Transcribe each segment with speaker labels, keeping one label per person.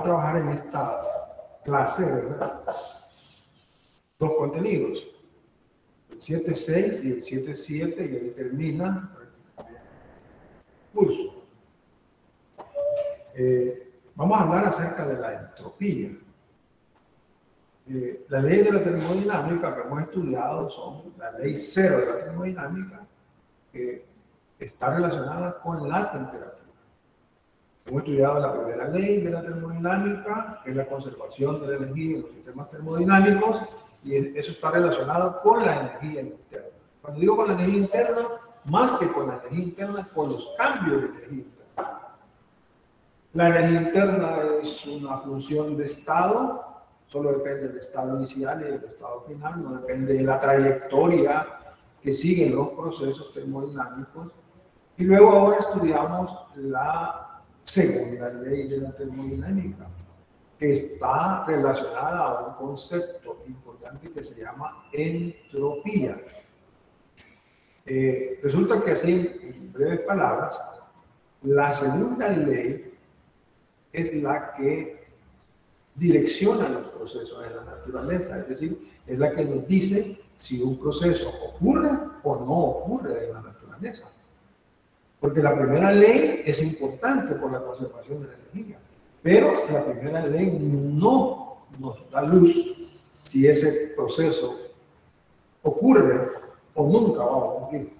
Speaker 1: trabajar en esta clase, ¿verdad? Dos contenidos, el 7.6 y el 7.7, y ahí termina el curso. Vamos a hablar acerca de la entropía. Las leyes de la termodinámica que hemos estudiado son la ley cero de la termodinámica, que está relacionada con la temperatura. Hemos estudiado la primera ley de la termodinámica, que es la conservación de la energía en los sistemas termodinámicos, y eso está relacionado con la energía interna. Cuando digo con la energía interna, más que con la energía interna, con los cambios de energía interna. La energía interna es una función de estado, solo depende del estado inicial y del estado final, no depende de la trayectoria que siguen los procesos termodinámicos. Y luego ahora estudiamos la segunda ley de la termodinámica, que está relacionada a un concepto importante que se llama entropía. Resulta que así, en breves palabras, la segunda ley es la que direcciona los procesos en la naturaleza, es decir, es la que nos dice si un proceso ocurre o no ocurre en la naturaleza. Porque la primera ley es importante por la conservación de la energía, pero la primera ley no nos da luz si ese proceso ocurre o nunca va a ocurrir.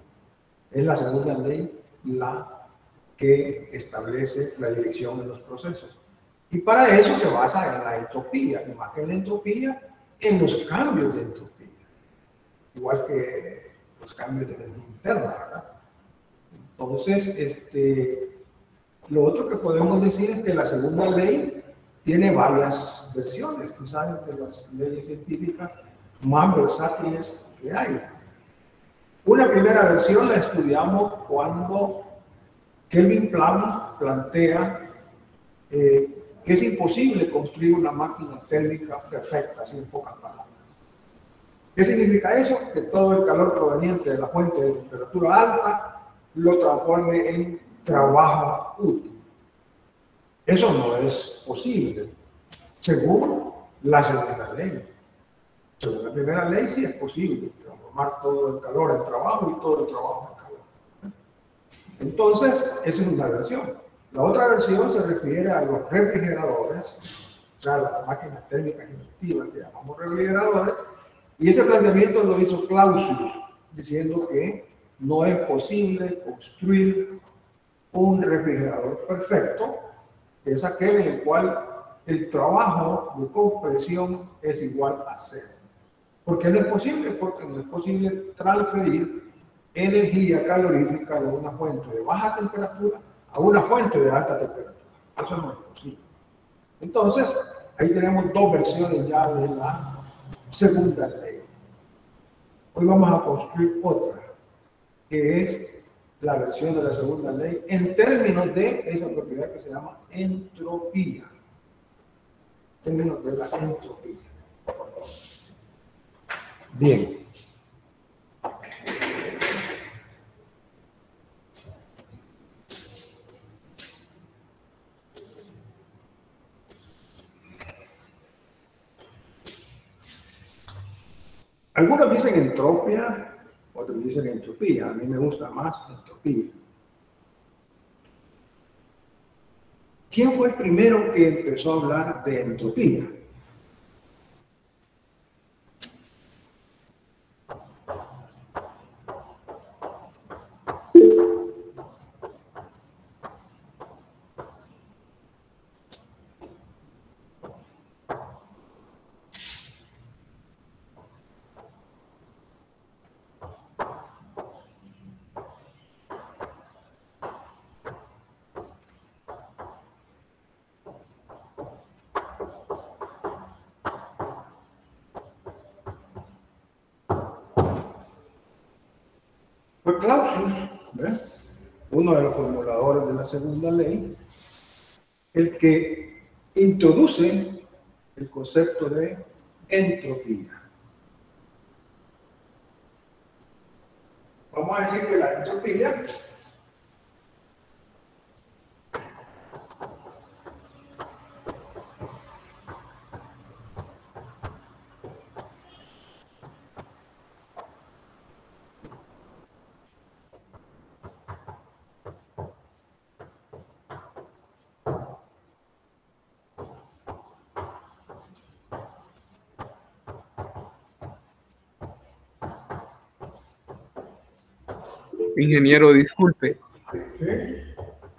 Speaker 1: Es la segunda ley la que establece la dirección de los procesos. Y para eso se basa en la entropía, y más que en la entropía, en los cambios de entropía. Igual que los cambios de energía interna, ¿verdad? Entonces, lo otro que podemos decir es que la segunda ley tiene varias versiones, quizás de las leyes científicas más versátiles que hay. Una primera versión la estudiamos cuando Kelvin Planck plantea que es imposible construir una máquina térmica perfecta, así en pocas palabras. ¿Qué significa eso? Que todo el calor proveniente de la fuente de temperatura alta lo transforme en trabajo útil. Eso no es posible, según la segunda ley. Según la primera ley sí es posible transformar todo el calor en trabajo y todo el trabajo en calor. Entonces, esa es una versión. La otra versión se refiere a los refrigeradores, o sea, las máquinas térmicas inductivas que llamamos refrigeradores, y ese planteamiento lo hizo Clausius, diciendo que no es posible construir un refrigerador perfecto, que es aquel en el cual el trabajo de compresión es igual a cero. ¿Por qué no es posible? Porque no es posible transferir energía calorífica de una fuente de baja temperatura a una fuente de alta temperatura. Eso no es posible. Entonces, ahí tenemos dos versiones ya de la segunda ley. Hoy vamos a construir otra, que es la versión de la segunda ley en términos de esa propiedad que se llama entropía. En términos de la entropía. Bien. Algunos dicen entropia, otros dicen entropía. A mí me gusta más entropía. ¿Quién fue el primero que empezó a hablar de entropía? Fue Clausius, uno de los formuladores de la segunda ley, el que introduce el concepto de entropía. Vamos a decir que la entropía
Speaker 2: Ingeniero, disculpe.
Speaker 1: ¿Sí?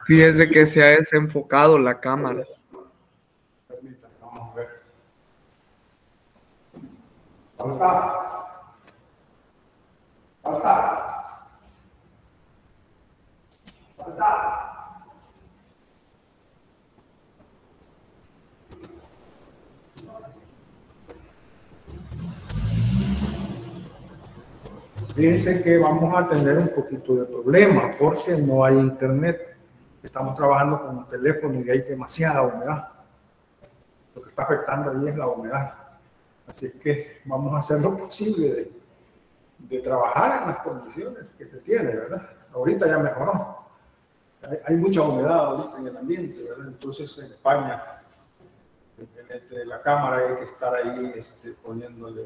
Speaker 2: Fíjese que se ha desenfocado la cámara.
Speaker 1: Permítame, vamos a ver. Falta. Falta. Falta. Fíjense que vamos a tener un poquito de problema porque no hay internet. Estamos trabajando con un teléfono y hay demasiada humedad. Lo que está afectando ahí es la humedad. Así que vamos a hacer lo posible de trabajar en las condiciones que se tiene, ¿verdad? Ahorita ya mejoró. Hay mucha humedad ahorita en el ambiente, ¿verdad? Entonces en España, entre la cámara hay que estar ahí poniéndole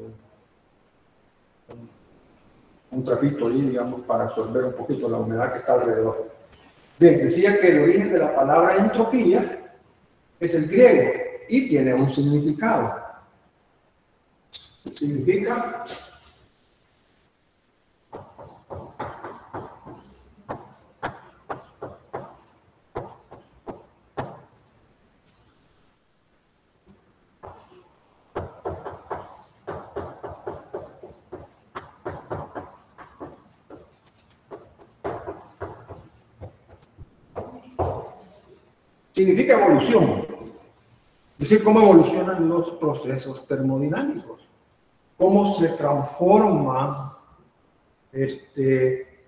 Speaker 1: un trapito ahí, digamos, para absorber un poquito la humedad que está alrededor. Bien, decía que el origen de la palabra entropía es el griego y tiene un significado. Significa evolución. Es decir, cómo evolucionan los procesos termodinámicos. Cómo se transforman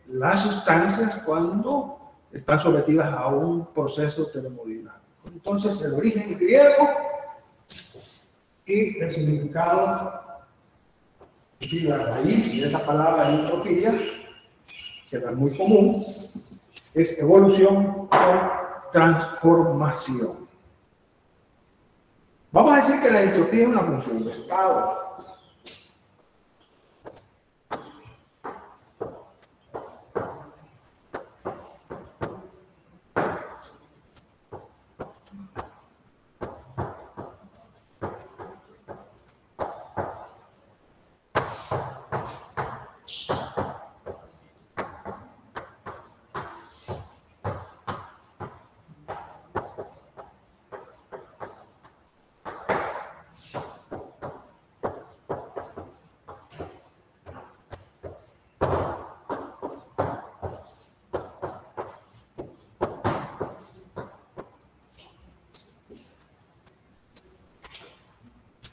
Speaker 1: las sustancias cuando están sometidas a un proceso termodinámico. Entonces, el origen griego y el significado, y la raíz de esa palabra entropía, que no es muy común, es evolución o transformación. Vamos a decir que la entropía es una función de estado.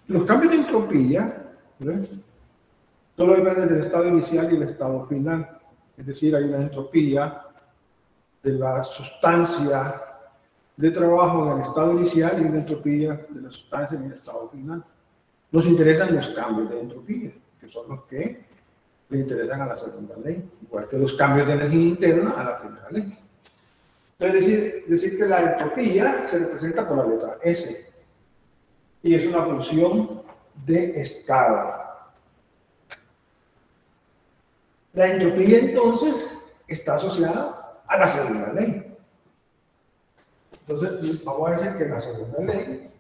Speaker 1: Los cambios de entropía, ¿ves? Todo depende del estado inicial y el estado final. Es decir, hay una entropía de la sustancia de trabajo en el estado inicial y una entropía de la sustancia en el estado final. Nos interesan los cambios de entropía, que son los que le interesan a la segunda ley, igual que los cambios de energía interna a la primera ley. Entonces, decir que la entropía se representa por la letra S. Y es una función de estado. La entropía, entonces, está asociada a la segunda ley. Entonces, vamos a decir que la segunda ley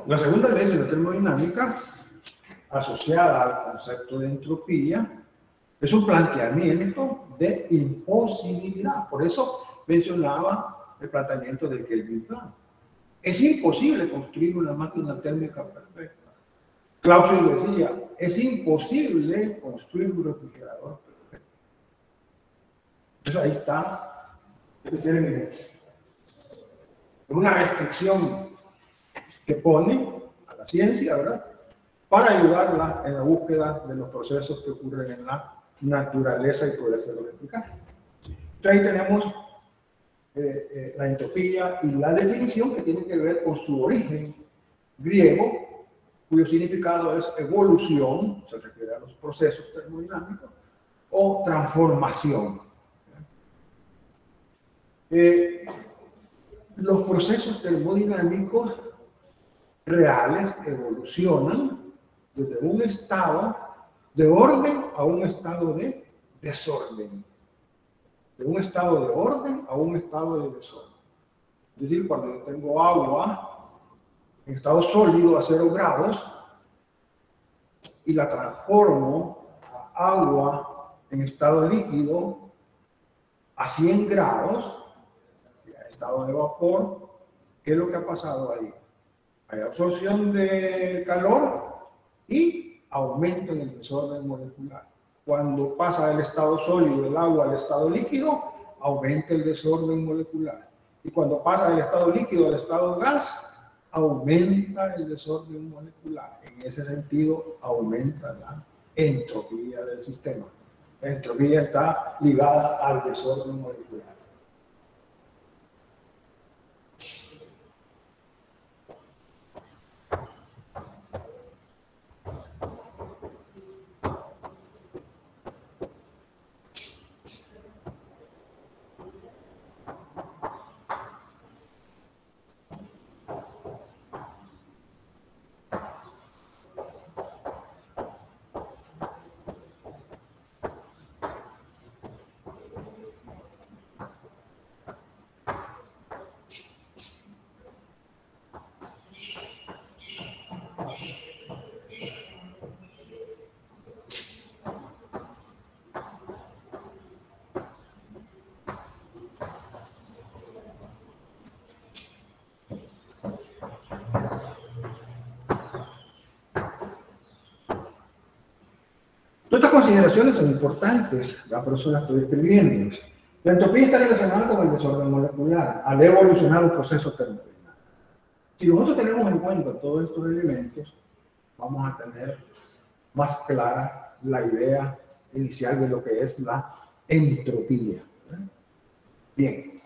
Speaker 1: La segunda ley de la termodinámica, asociada al concepto de entropía, es un planteamiento de imposibilidad. Por eso mencionaba el planteamiento del Kelvin Plan. Es imposible construir una máquina térmica perfecta. Clausius decía, es imposible construir un refrigerador perfecto. Entonces ahí está este término. Es una restricción que pone a la ciencia, ¿verdad?, para ayudarla en la búsqueda de los procesos que ocurren en la naturaleza y podérselos explicar. Entonces ahí tenemos la entropía y la definición que tiene que ver con su origen griego, cuyo significado es evolución, se refiere a los procesos termodinámicos, o transformación. Los procesos termodinámicos reales evolucionan desde un estado de orden a un estado de desorden. De un estado de orden a un estado de desorden. Es decir, cuando yo tengo agua en estado sólido a 0 grados y la transformo a agua en estado líquido a 100 grados, estado de vapor, ¿qué es lo que ha pasado ahí? Hay absorción de calor y aumento en el desorden molecular. Cuando pasa del estado sólido del agua al estado líquido, aumenta el desorden molecular. Y cuando pasa del estado líquido al estado gas, aumenta el desorden molecular. En ese sentido, aumenta la entropía del sistema. La entropía está ligada al desorden molecular. Todas estas consideraciones son importantes, por eso las estoy escribiendo. La entropía está relacionada con el desorden molecular, al evolucionar un proceso termodinámico. Si nosotros tenemos en cuenta todos estos elementos, vamos a tener más clara la idea inicial de lo que es la entropía. Bien.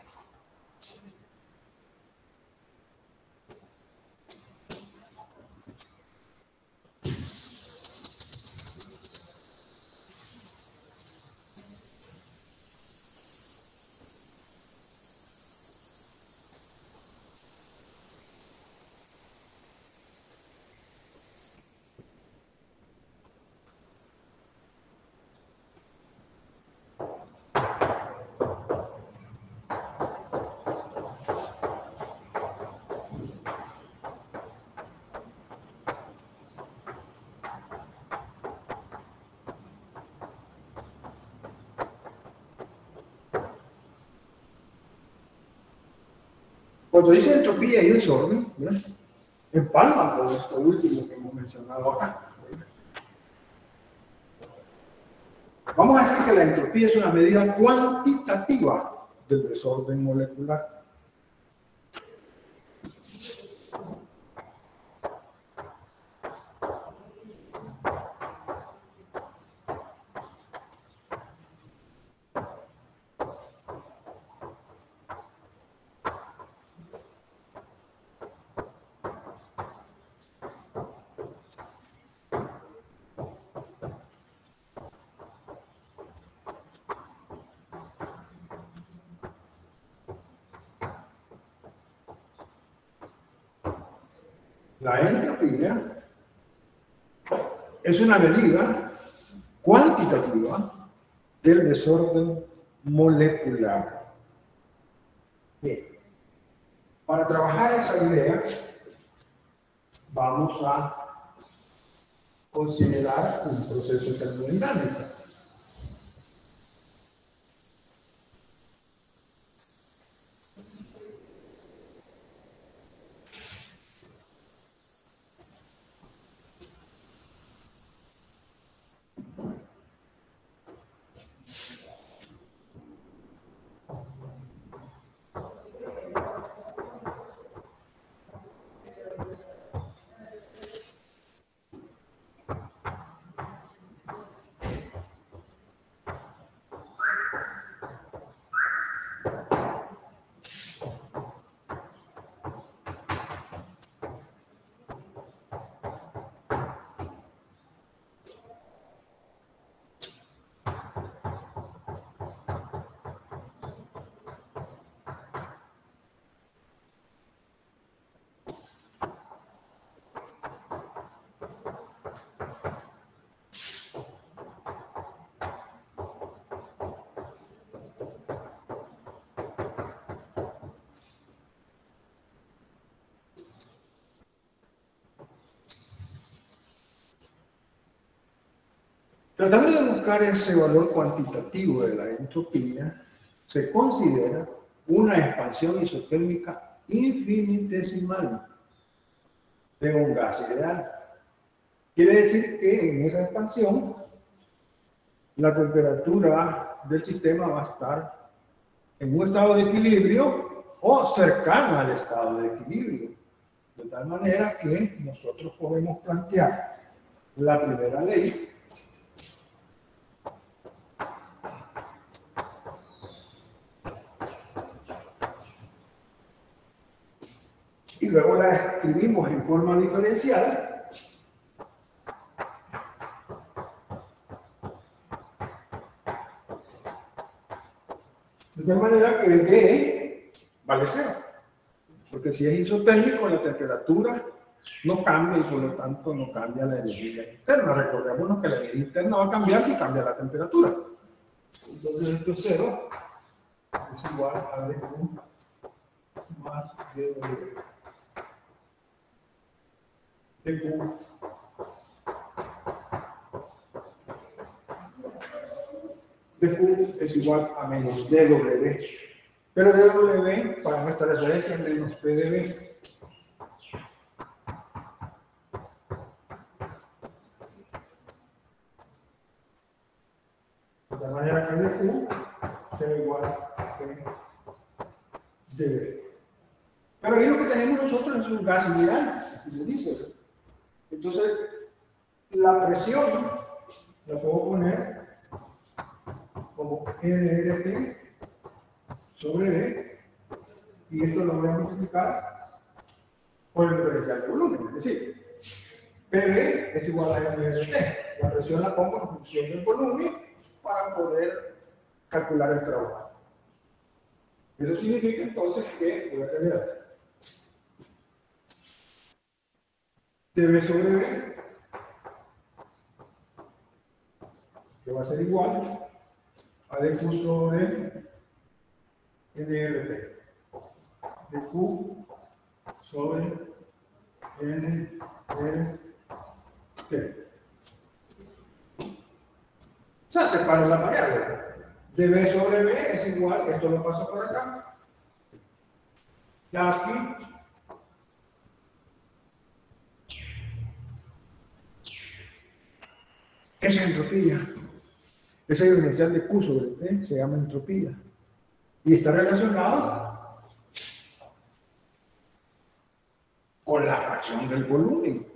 Speaker 1: Cuando dice entropía y desorden, empalman con esto último que hemos mencionado acá. Vamos a decir que la entropía es una medida cuantitativa del desorden molecular. La entropía es una medida cuantitativa del desorden molecular. Bien, para trabajar esa idea, vamos a considerar un proceso termodinámico. Tratando de buscar ese valor cuantitativo de la entropía, se considera una expansión isotérmica infinitesimal de un gas ideal. Quiere decir que en esa expansión la temperatura del sistema va a estar en un estado de equilibrio o cercano al estado de equilibrio. De tal manera que nosotros podemos plantear la primera ley y luego la escribimos en forma diferencial. De tal manera que el D vale 0. Porque si es isotérmico, la temperatura no cambia y por lo tanto no cambia la energía interna. Recordémonos que la energía interna va a cambiar si cambia la temperatura. Entonces esto es 0 es igual a dQ más dW. dQ dQ es igual a menos dW. Pero dW, para nuestra referencia, es menos PdV. De manera que dQ sea igual a dV. Pero ahí lo que tenemos nosotros es un gas ideal, así se dice. Entonces, la presión la puedo poner como nRT sobre V, y esto lo voy a multiplicar por el diferencial de volumen. Es decir, PV es igual a nRT. La presión la pongo en función del volumen para poder calcular el trabajo. Eso significa entonces que voy a tener dV sobre V, que va a ser igual a dQ sobre nRT. dQ sobre nRT. O sea, separo la variable. dV sobre V es igual, esto lo paso por acá. Ya aquí. Esa es entropía. Esa diferencial de Q sobre T se llama entropía. Y está relacionado con la fracción del volumen.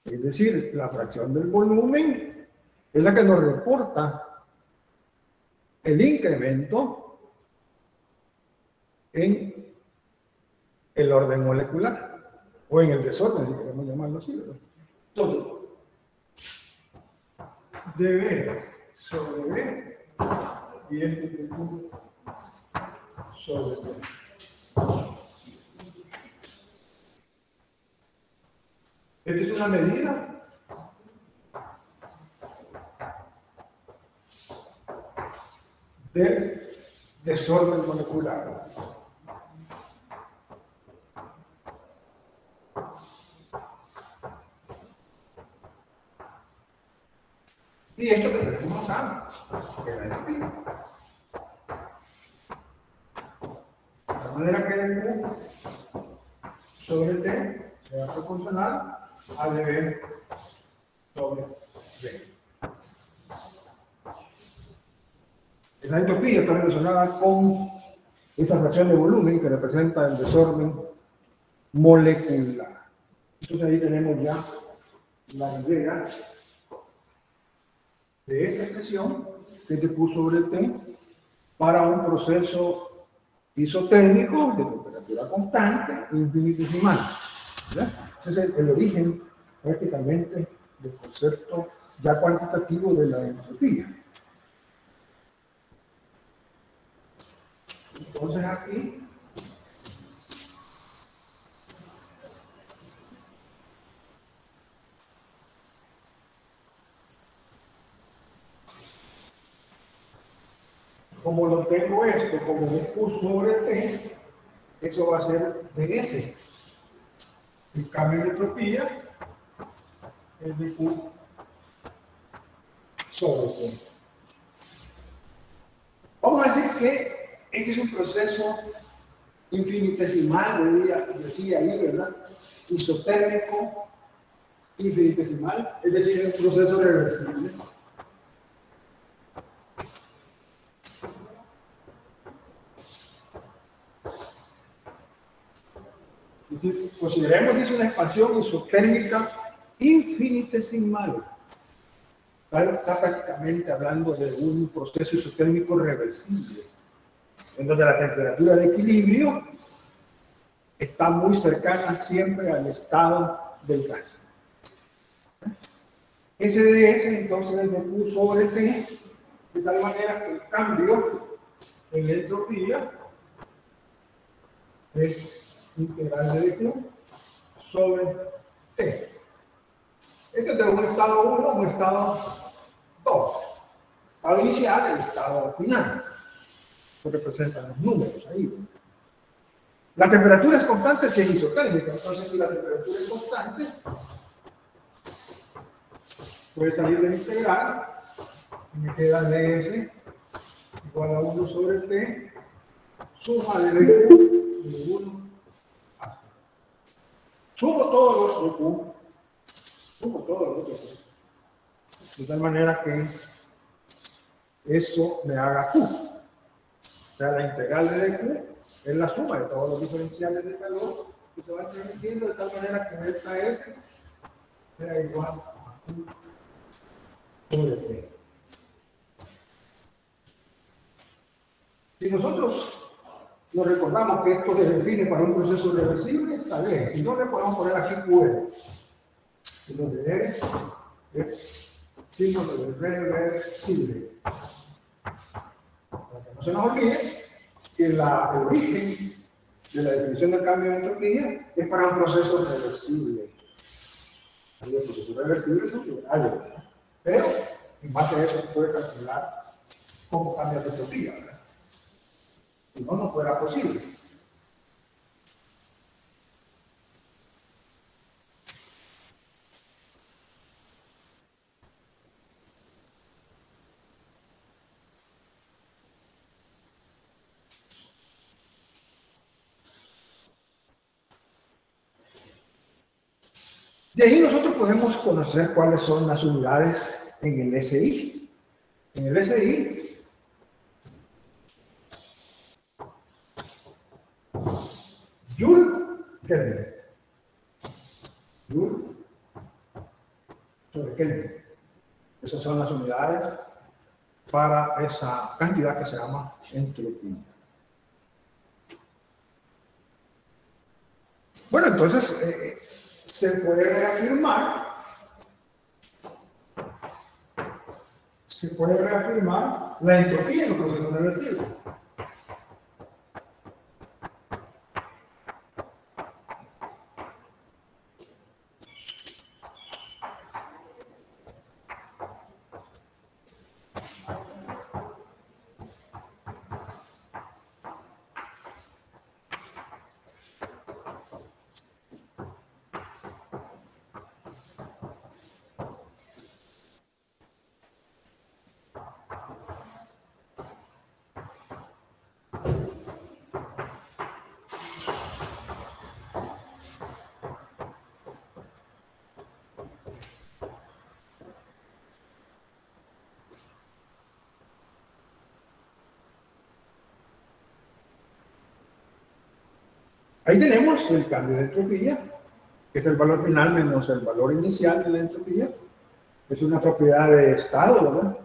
Speaker 1: Es decir, la fracción del volumen es la que nos reporta el incremento en el orden molecular o en el desorden, si queremos llamarlo así, ¿verdad? Entonces, dV sobre V y este dQ sobre V. Esta es una medida del desorden molecular. Y esto que tenemos acá, que es la entropía. De manera que dQ sobre T se va a proporcional a dV sobre V. Esa entropía está relacionada con esa fracción de volumen que representa el desorden molecular. Entonces ahí tenemos ya la idea de esta expresión que es dQ sobre T para un proceso isotérmico de temperatura constante infinitesimal. Ese es el origen prácticamente del concepto ya cuantitativo de la entropía. Entonces aquí como lo tengo esto como dQ sobre T, eso va a ser ds. El cambio de entropía es dQ sobre T. Vamos a decir que este es un proceso infinitesimal, decía ahí, ¿verdad? Isotérmico infinitesimal, es decir, es un proceso reversible. Es decir, consideremos que es una expansión isotérmica infinitesimal. Está prácticamente hablando de un proceso isotérmico reversible, en donde la temperatura de equilibrio está muy cercana siempre al estado del gas. Ese de ese entonces es de Q sobre T, de tal manera que el cambio en la entropía es integral de Q sobre T. Esto es de un estado 1 a un estado 2. Estado inicial y estado final. Lo representan los números ahí. La temperatura es constante si es isotérmica. Entonces, si la temperatura es constante, puede salir de integral y me queda ds igual a 1 sobre t, suma de dq de 1 a 0. Sumo todos los dq, sumo todos los dq, de tal manera que eso me haga q. O sea, la integral de dq es la suma de todos los diferenciales de calor que se van transmitiendo de tal manera que delta S sea igual a q sobre t. Si nosotros nos recordamos que esto se define para un proceso reversible, está bien. Si no, le podemos poner aquí QR. Y lo de R es símbolo de reversible. Para que no se nos olvide que el origen de la definición del cambio de entropía es para un proceso reversible. El proceso reversible es un lineal, pero en base a eso se puede calcular cómo cambia la entropía, ¿verdad? Si no, no fuera posible. De ahí nosotros podemos conocer cuáles son las unidades en el SI. En el SI, Joule Kelvin. Joule sobre Kelvin. Esas son las unidades para esa cantidad que se llama entropía. Bueno, entonces se puede reafirmar la entropía en los procesos reversibles. Ahí tenemos el cambio de entropía, que es el valor final menos el valor inicial de la entropía. Es una propiedad de estado, ¿verdad?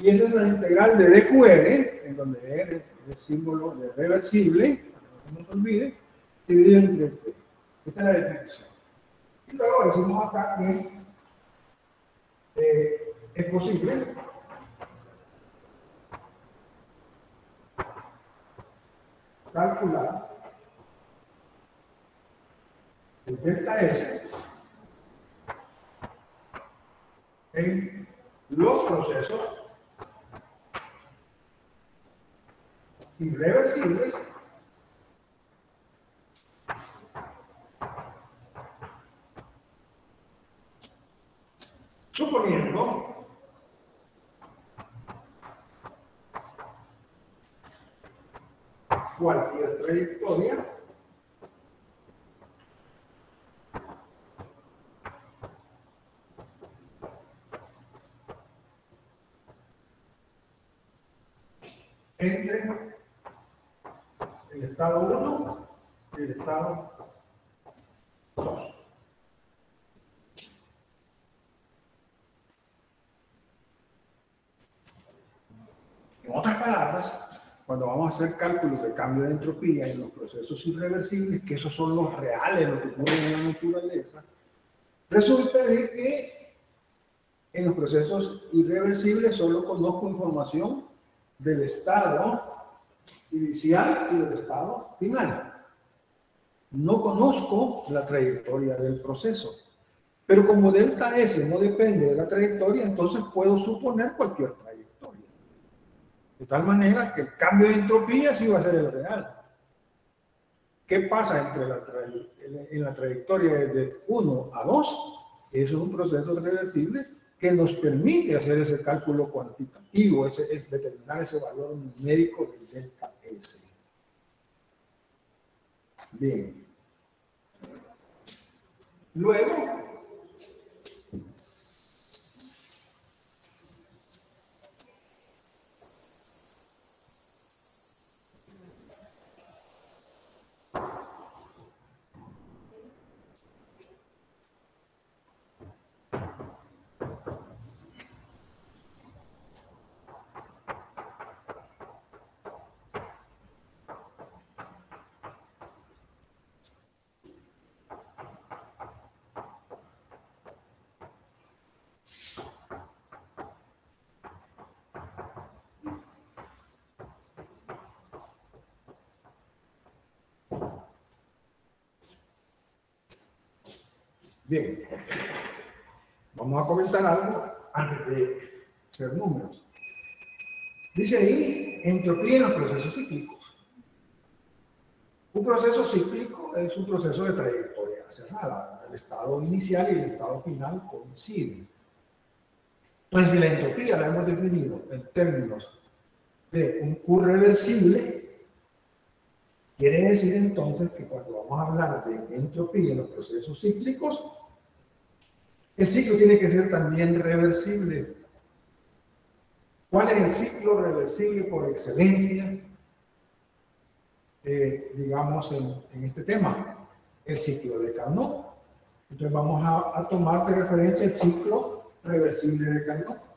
Speaker 1: Y esa es la integral de dqr, en donde R es el símbolo de reversible, para que no se olvide, dividido entre t. Esta es la definición. Y luego decimos acá que es posible calcular el delta S en los procesos irreversibles suponiendo trayectoria entre el estado 1 y el estado 2. En otras palabras, cuando vamos a hacer cálculos de cambio de entropía en los procesos irreversibles, que esos son los reales, lo que ocurre en la naturaleza, resulta de que en los procesos irreversibles solo conozco información del estado inicial y del estado final. No conozco la trayectoria del proceso. Pero como delta S no depende de la trayectoria, entonces puedo suponer cualquier trayectoria. De tal manera que el cambio de entropía sí va a ser el real. ¿Qué pasa en la trayectoria de 1 a 2? Eso es un proceso reversible que nos permite hacer ese cálculo cuantitativo, determinar ese valor numérico del delta S. Bien. Luego, bien, vamos a comentar algo antes de hacer números. Dice ahí, entropía en los procesos cíclicos. Un proceso cíclico es un proceso de trayectoria cerrada. El estado inicial y el estado final coinciden. Entonces, si la entropía la hemos definido en términos de un Q reversible, quiere decir entonces que cuando vamos a hablar de entropía en los procesos cíclicos, el ciclo tiene que ser también reversible. ¿Cuál es el ciclo reversible por excelencia? Digamos, en este tema, el ciclo de Carnot. Entonces vamos a tomar de referencia el ciclo reversible de Carnot.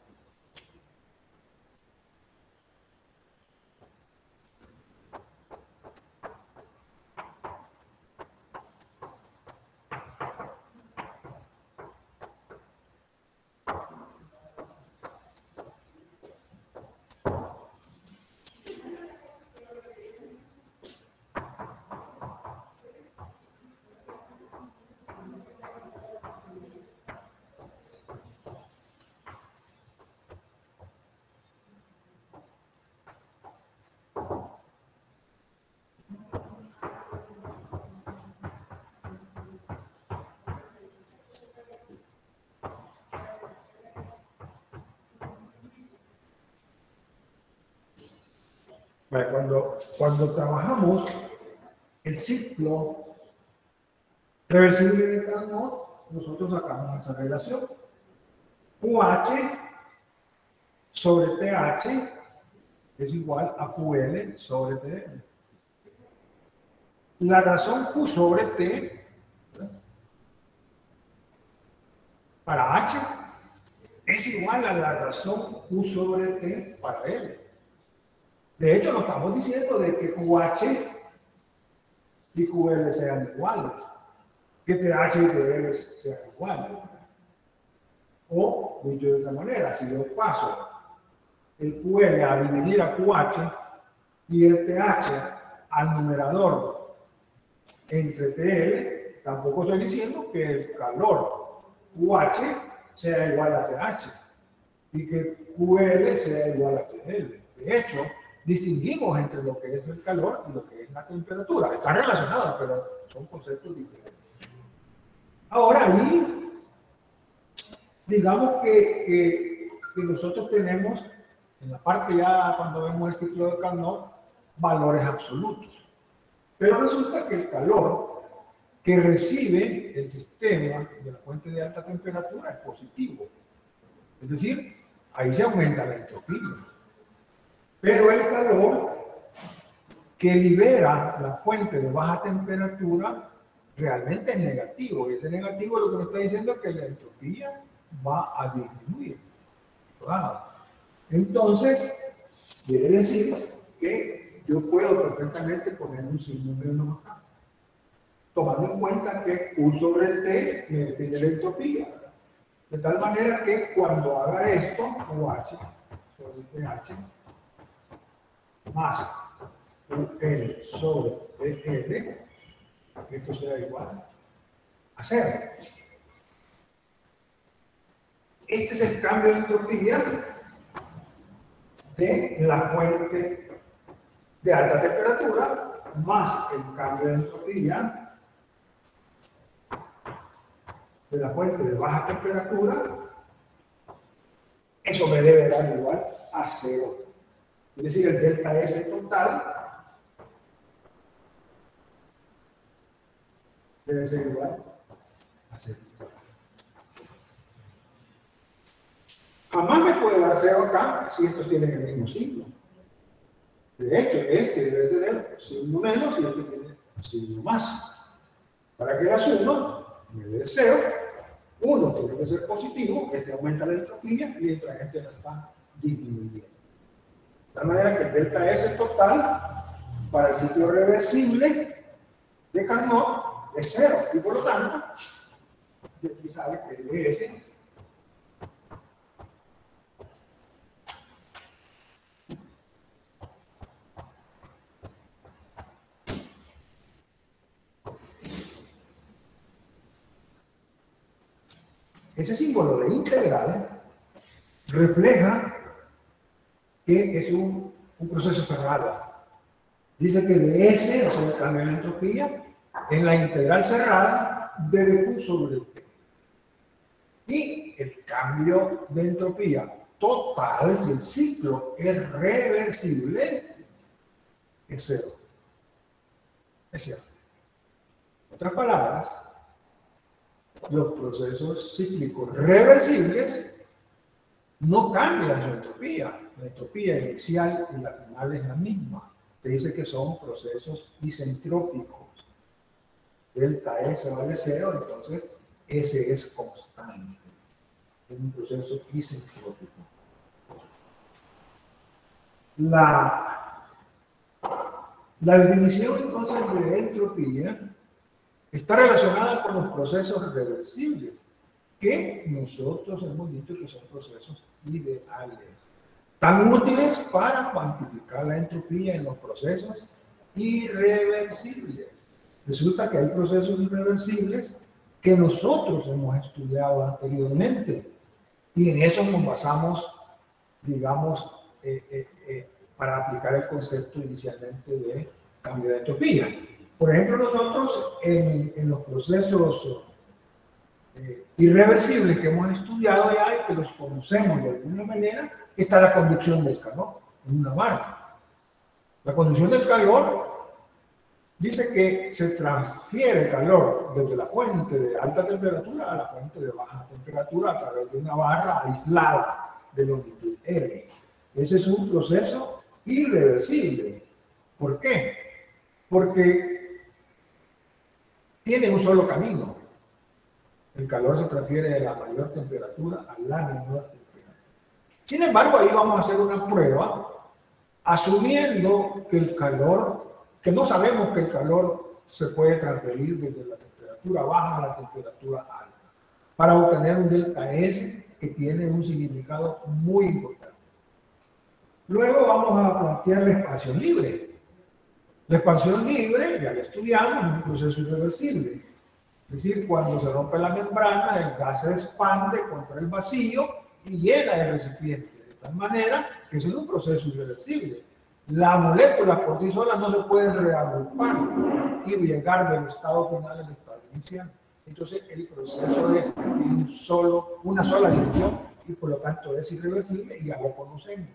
Speaker 1: Cuando trabajamos el ciclo reversible de Carnot, nosotros sacamos esa relación. QH sobre TH es igual a QL sobre TL. La razón Q sobre T para H es igual a la razón Q sobre T para L. De hecho, lo estamos diciendo de que QH y QL sean iguales, que TH y TL sean iguales. O, dicho de otra manera, si yo paso el QL a dividir a QH y el TH al numerador entre TL, tampoco estoy diciendo que el calor QH sea igual a TH y que QL sea igual a TL. De hecho, distinguimos entre lo que es el calor y lo que es la temperatura. Están relacionadas, pero son conceptos diferentes. Ahora, ahí, digamos que nosotros tenemos, en la parte ya cuando vemos el ciclo de Carnot, valores absolutos. Pero resulta que el calor que recibe el sistema de la fuente de alta temperatura es positivo. Es decir, ahí se aumenta la entropía. Pero el calor que libera la fuente de baja temperatura realmente es negativo. Y ese negativo lo que nos está diciendo es que la entropía va a disminuir. Wow. Entonces, quiere decir que yo puedo perfectamente poner un signo menos acá, tomando en cuenta que U sobre T me define la entropía. De tal manera que cuando haga esto, UH sobre TH más UL sobre PL, esto será igual a 0. Este es el cambio de entropía de la fuente de alta temperatura más el cambio de entropía de la fuente de baja temperatura. Eso me debe dar igual a 0. Es decir, el delta S total debe ser igual a 0. Jamás me puede dar 0 acá si estos tienen el mismo signo. De hecho, este debe tener signo menos y este tiene signo más. Para que la suma me dé 0, uno tiene que ser positivo, este aumenta la entropía, mientras este la está disminuyendo. De tal manera que el delta S total para el ciclo reversible de Carnot es 0. Y por lo tanto, de aquí sale que el DS ese símbolo de integral refleja que es un proceso cerrado. Dice que de S, o sea, el cambio de la entropía, en la integral cerrada de dq sobre t. Y el cambio de entropía total, si el ciclo es reversible, es 0. Es cierto. En otras palabras, los procesos cíclicos reversibles no cambian su entropía. La entropía inicial y la final es la misma. Se dice que son procesos isentrópicos. Delta S vale 0, entonces S es constante. Es un proceso isentrópico. La definición entonces de entropía está relacionada con los procesos reversibles, que nosotros hemos dicho que son procesos ideales, tan útiles para cuantificar la entropía en los procesos irreversibles. Resulta que hay procesos irreversibles que nosotros hemos estudiado anteriormente y en eso nos basamos, digamos, para aplicar el concepto inicialmente de cambio de entropía. Por ejemplo, nosotros en los procesos irreversibles que hemos estudiado ya y que los conocemos de alguna manera, está la conducción del calor en una barra. La conducción del calor dice que se transfiere calor desde la fuente de alta temperatura a la fuente de baja temperatura a través de una barra aislada de longitud R. Ese es un proceso irreversible. ¿Por qué? Porque tiene un solo camino. El calor se transfiere de la mayor temperatura a la menor temperatura. Sin embargo, ahí vamos a hacer una prueba asumiendo que el calor, que no sabemos que el calor se puede transferir desde la temperatura baja a la temperatura alta, para obtener un delta S que tiene un significado muy importante. Luego vamos a plantear la expansión libre. La expansión libre, ya la estudiamos, es un proceso irreversible. Es decir, cuando se rompe la membrana, el gas se expande contra el vacío y llena el recipiente, de tal manera que eso es un proceso irreversible. Las moléculas por sí solas no se pueden reagrupar y llegar del estado final al estado inicial. Entonces, el proceso tiene una sola dirección y por lo tanto es irreversible y ya lo conocemos.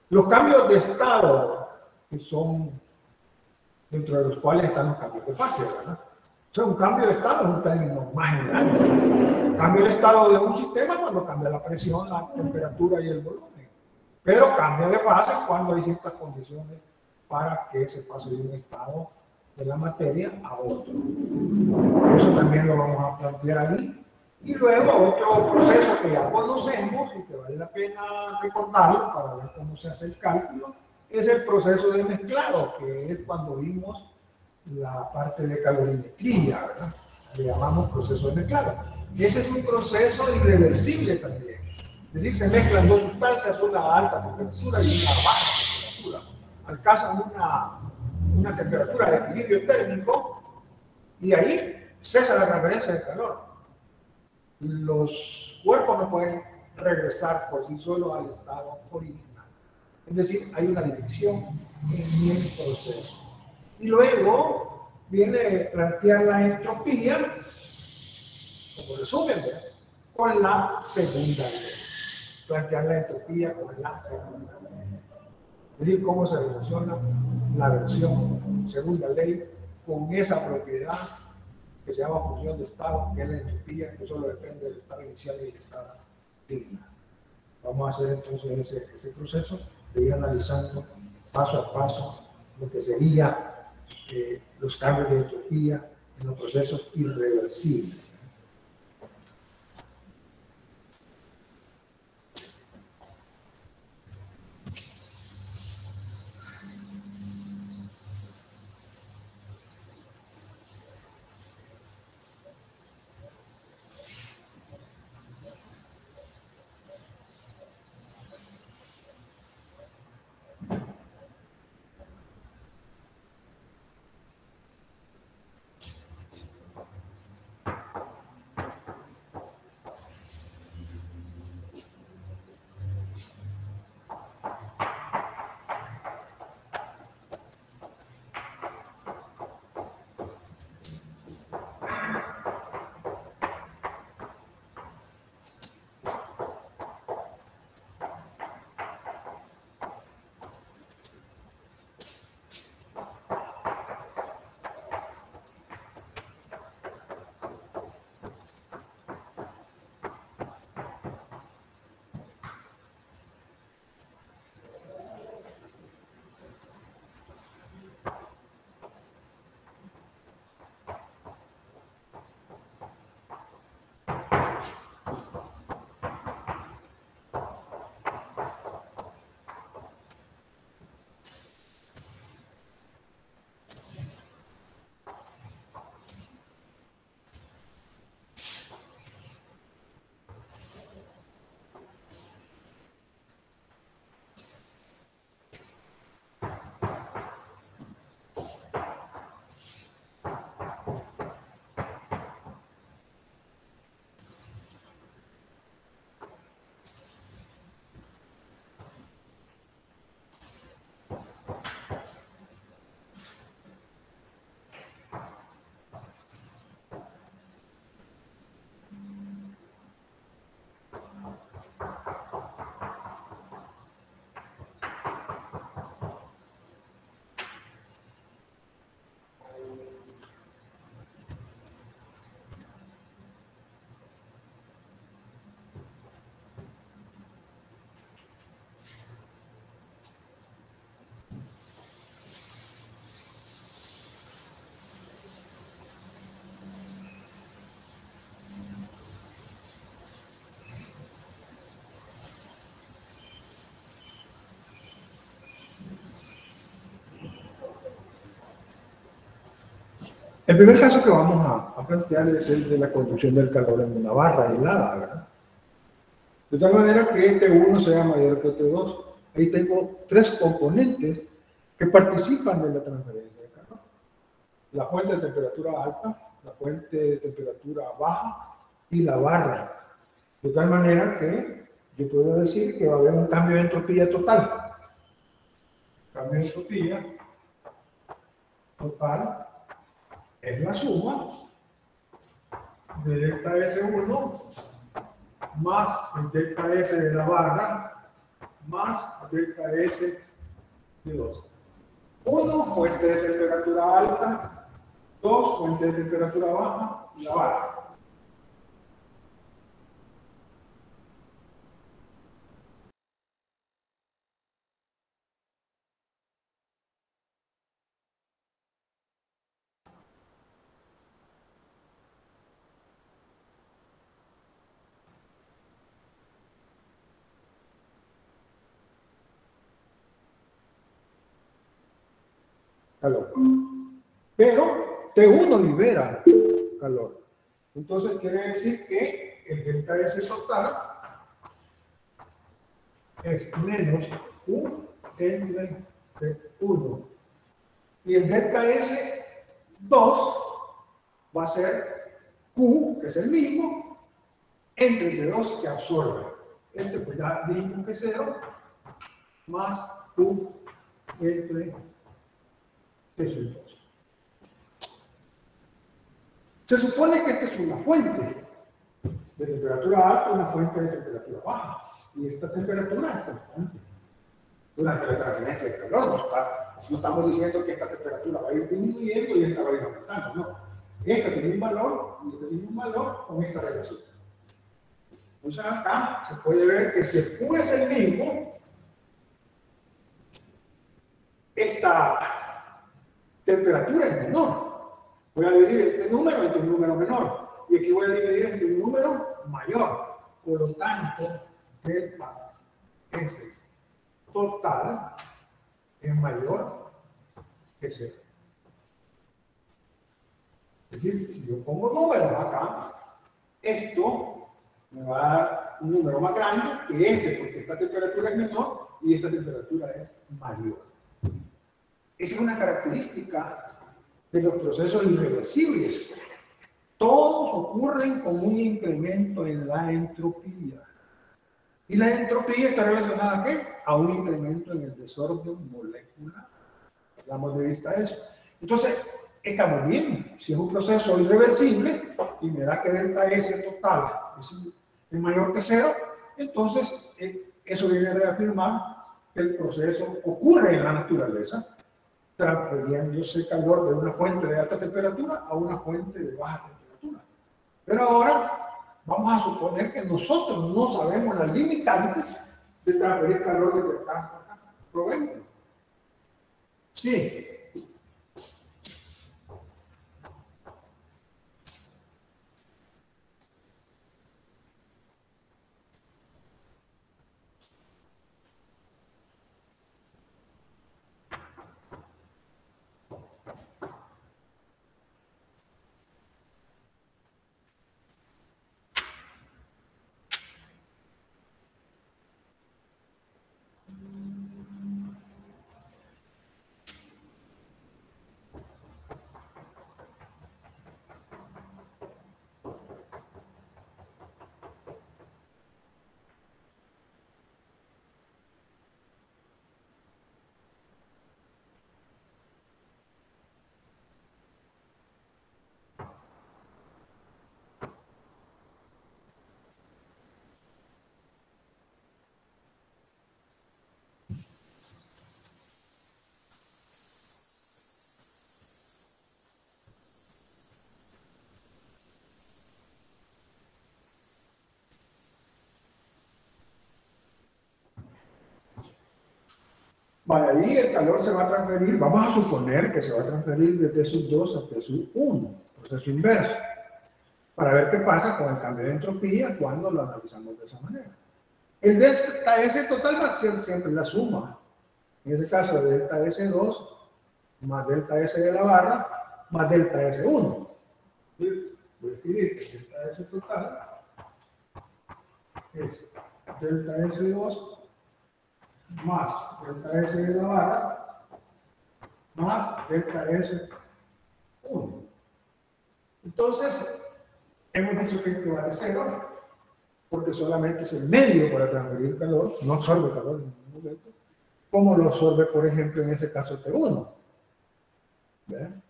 Speaker 1: Los cambios de estado, que son dentro de los cuales están los cambios de fase, ¿verdad? O sea, un cambio de estado es un término más general, ¿verdad? Cambia el estado de un sistema cuando cambia la presión, la temperatura y el volumen. Pero cambia de fase cuando hay ciertas condiciones para que se pase de un estado de la materia a otro. Eso también lo vamos a plantear ahí. Y luego otro proceso que ya conocemos y que vale la pena recordarlo para ver cómo se hace el cálculo, es el proceso de mezclado, que es cuando vimos la parte de calorimetría, ¿verdad? Le llamamos proceso de mezclado. Ese es un proceso irreversible también. Es decir, se mezclan dos sustancias, una a alta temperatura y una a baja temperatura. Alcanzan una temperatura de equilibrio térmico y ahí cesa la transferencia de calor. Los cuerpos no pueden regresar por sí solos al estado original. Es decir, hay una dirección en el proceso. Y luego viene plantear la entropía, como resumen, ¿verdad? Con la segunda ley. Plantear la entropía con la segunda ley. Es decir, cómo se relaciona la versión segunda ley con esa propiedad que se llama función de estado, que es la entropía, que solo depende del estado inicial y del estado final. Vamos a hacer entonces ese proceso de ir analizando paso a paso lo que sería los cambios de entropía en los procesos irreversibles. El primer caso que vamos a plantear es el de la conducción del calor en una barra aislada, ¿verdad? De tal manera que T1 sea mayor que T2. Ahí tengo tres componentes que participan de la transferencia de calor. La fuente de temperatura alta, la fuente de temperatura baja y la barra. De tal manera que yo puedo decir que va a haber un cambio de entropía total. Cambio de entropía total es la suma de delta S1 más el delta S de la barra más delta S de 2. 1, fuente de temperatura alta. 2, fuente de temperatura baja y la barra. Calor. Pero T1 libera calor. Entonces quiere decir que el delta S total es menos Q entre T1. Y el delta S2 va a ser Q, que es el mismo, entre T2 que absorbe. Este pues ya dijimos que es 0, más Q entre T2. Se supone que esta es una fuente de temperatura alta y una fuente de temperatura baja. Y esta temperatura es constante durante la transferencia de calor. No estamos diciendo que esta temperatura va a ir disminuyendo y esta va a ir aumentando. No. Esta tiene un valor y esta tiene un valor con esta relación. Entonces acá se puede ver que si el Q es el mismo, esta temperatura es menor. Voy a dividir este número entre un número menor. Y aquí voy a dividir entre un número mayor. Por lo tanto, delta S total es mayor que 0. Es decir, si yo pongo números acá, esto me va a dar un número más grande que este, porque esta temperatura es menor y esta temperatura es mayor. Esa es una característica de los procesos irreversibles. Todos ocurren con un incremento en la entropía. Y la entropía está relacionada ¿a qué? A un incremento en el desorden molecular. Damos de vista eso. Entonces, estamos bien. Si es un proceso irreversible y me da que delta S total es mayor que 0, entonces eso viene a reafirmar que el proceso ocurre en la naturaleza, transfiriéndose calor de una fuente de alta temperatura a una fuente de baja temperatura. Pero ahora vamos a suponer que nosotros no sabemos las limitantes de transferir calor desde acá hasta acá. ¿Probémoslo? Sí. Vale, ahí el calor se va a transferir, vamos a suponer que se va a transferir de T2 a T1, proceso inverso, para ver qué pasa con el cambio de entropía cuando lo analizamos de esa manera. El delta S total va a ser siempre la suma, en ese caso de delta S2 más delta S de la barra más delta S1. ¿Sí? Voy a escribir que delta S total es delta S2 más delta S de la barra más delta S1. Entonces, hemos dicho que esto vale 0 porque solamente es el medio para transferir calor, no absorbe calor en ningún momento, como lo absorbe, por ejemplo, en ese caso T1. ¿Ven?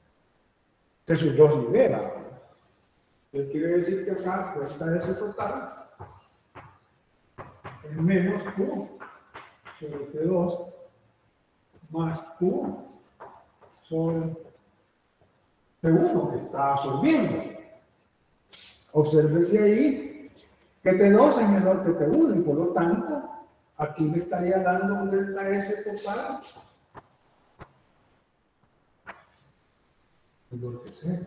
Speaker 1: T2 libera. Entonces quiere decir que acá delta S total es menos Q sobre T2 más Q sol T1 que está absorbiendo. Obsérvese ahí que T2 es menor que T1 y por lo tanto aquí me estaría dando un delta S total menor que 0.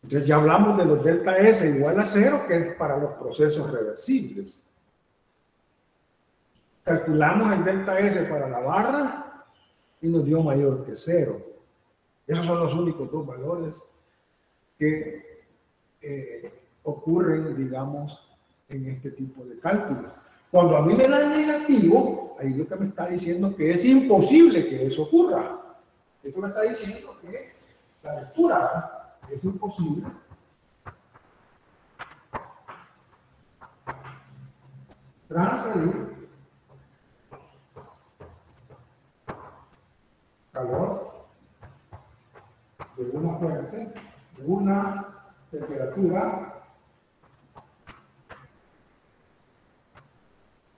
Speaker 1: Entonces ya hablamos de los delta S igual a 0, que es para los procesos reversibles. Calculamos el delta S para la barra y nos dio mayor que 0. Esos son los únicos dos valores que ocurren, digamos, en este tipo de cálculo. Cuando a mí me dan negativo, ahí lo que me está diciendo que es imposible que eso ocurra. Esto me está diciendo que la lectura es imposible. Transferir calor de una fuente, de una temperatura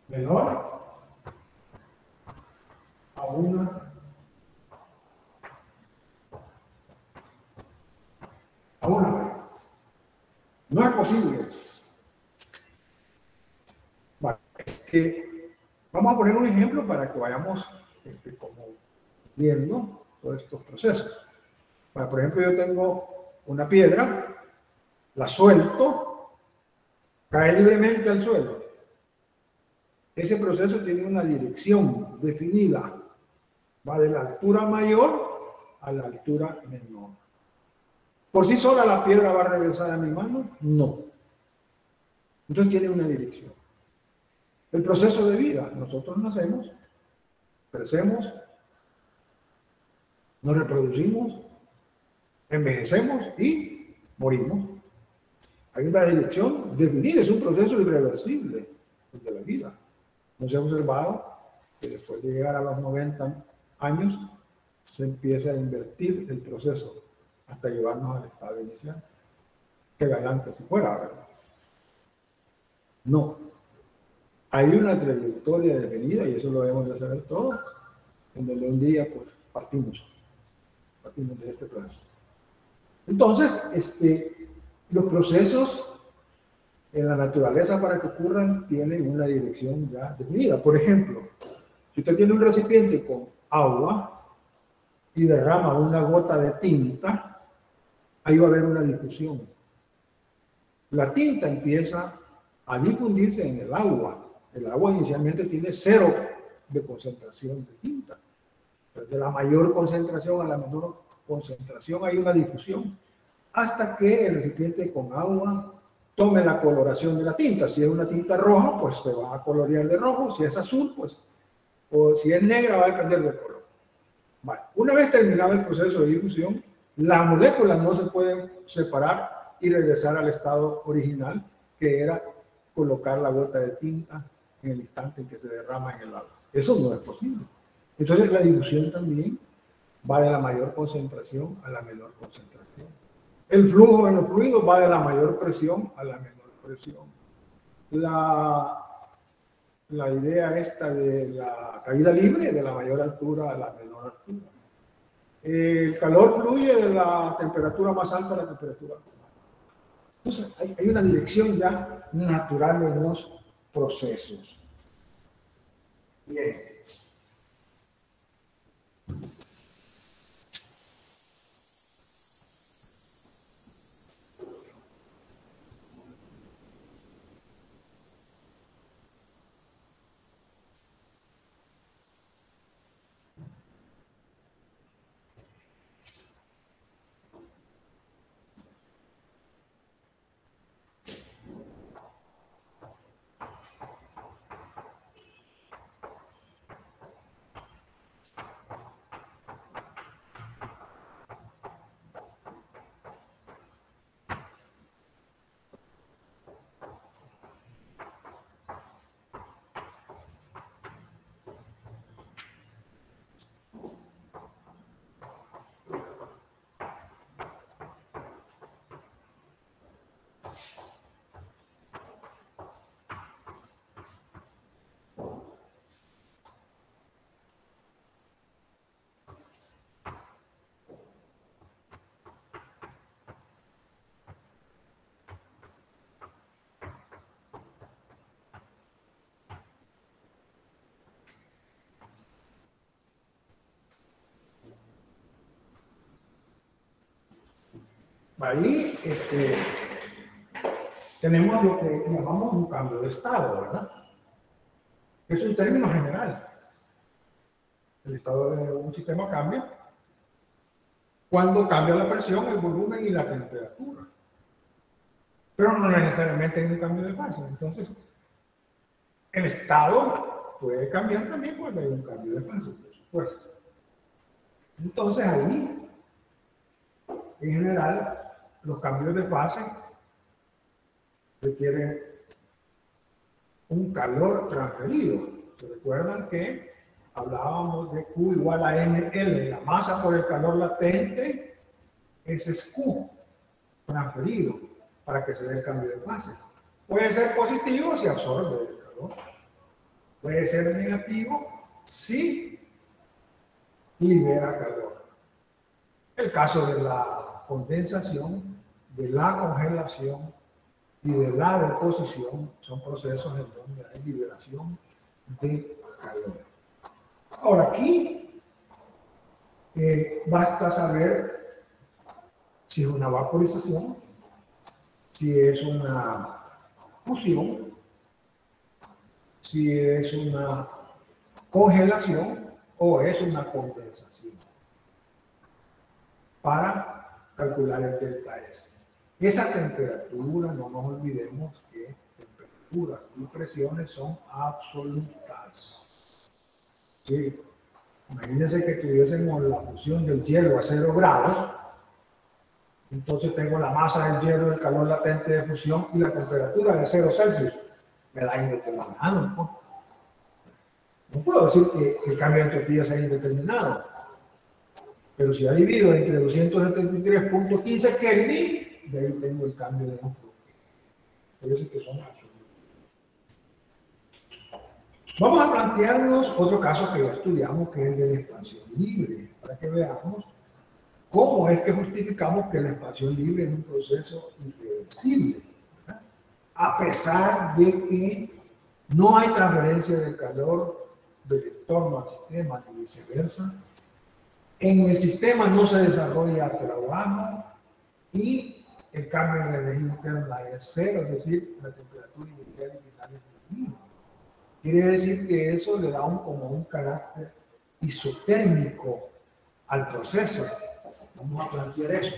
Speaker 1: menor a una mayor. No es posible. Vale, vamos a poner un ejemplo para que vayamos como viendo todos estos procesos. Bueno, por ejemplo, yo tengo una piedra, la suelto, cae libremente al suelo. Ese proceso tiene una dirección definida. Va de la altura mayor a la altura menor. ¿Por sí sola la piedra va a regresar a mi mano? No. Entonces tiene una dirección. El proceso de vida. Nosotros nacemos, crecemos, nos reproducimos, envejecemos y morimos. Hay una dirección definida, es un proceso irreversible de la vida. Nos ha observado que después de llegar a los 90 años se empieza a invertir el proceso hasta llevarnos al estado inicial. Qué galante si fuera, ¿verdad? No. Hay una trayectoria definida y eso lo debemos de saber todos, en donde un día pues partimos de este plano. Entonces, los procesos en la naturaleza para que ocurran tienen una dirección ya definida. Por ejemplo, si usted tiene un recipiente con agua y derrama una gota de tinta, ahí va a haber una difusión. La tinta empieza a difundirse en el agua. El agua inicialmente tiene 0 de concentración de tinta. Pero de la mayor concentración a la menor concentración hay una difusión. Hasta que el recipiente con agua tome la coloración de la tinta. Si es una tinta roja, pues se va a colorear de rojo. Si es azul, pues, o si es negra, va a depender del color. Vale. Una vez terminado el proceso de difusión, las moléculas no se pueden separar y regresar al estado original, que era colocar la gota de tinta en el instante en que se derrama en el agua. Eso no es posible. Entonces la difusión también va de la mayor concentración a la menor concentración. El flujo en los fluidos va de la mayor presión a la menor presión. La idea esta de la caída libre, de la mayor altura a la menor altura. El calor fluye de la temperatura más alta a la temperatura más baja. Entonces, hay una dirección ya natural en los procesos. Bien. Ahí tenemos lo que llamamos un cambio de estado, ¿verdad? Es un término general. El estado de un sistema cambia cuando cambia la presión, el volumen y la temperatura. Pero no necesariamente hay un cambio de fase. Entonces, el estado puede cambiar también cuando hay un cambio de fase, por supuesto. Entonces, ahí, en general, los cambios de fase requieren un calor transferido. ¿Se recuerdan que hablábamos de Q igual a ML? La masa por el calor latente, ese es Q transferido para que se dé el cambio de fase. Puede ser positivo si absorbe el calor. Puede ser negativo si libera calor. El caso de la condensación, de la congelación y de la deposición son procesos en donde hay liberación de calor. Ahora aquí basta saber si es una vaporización, si es una fusión, si es una congelación o es una condensación para calcular el delta S. Esa temperatura, no nos olvidemos que temperaturas y presiones son absolutas. Sí. Imagínense que tuviésemos la fusión del hielo a 0 grados, entonces tengo la masa del hielo, el calor latente de fusión y la temperatura de 0 Celsius. Me da indeterminado, ¿no? No puedo decir que el cambio de entropía sea indeterminado, pero si ha dividido entre 273.15 Kelvin, de ahí tengo el cambio de entropía. Por eso es que son absolutos. Vamos a plantearnos otro caso que ya estudiamos, que es el de la expansión libre, para que veamos cómo es que justificamos que la expansión libre es un proceso irreversible, ¿verdad? A pesar de que no hay transferencia de calor del entorno al sistema ni viceversa. En el sistema no se desarrolla trabajo y el cambio en la energía interna es cero, es decir, la temperatura inicial y final es la misma. Quiere decir que eso le da como un carácter isotérmico al proceso. Vamos a plantear eso.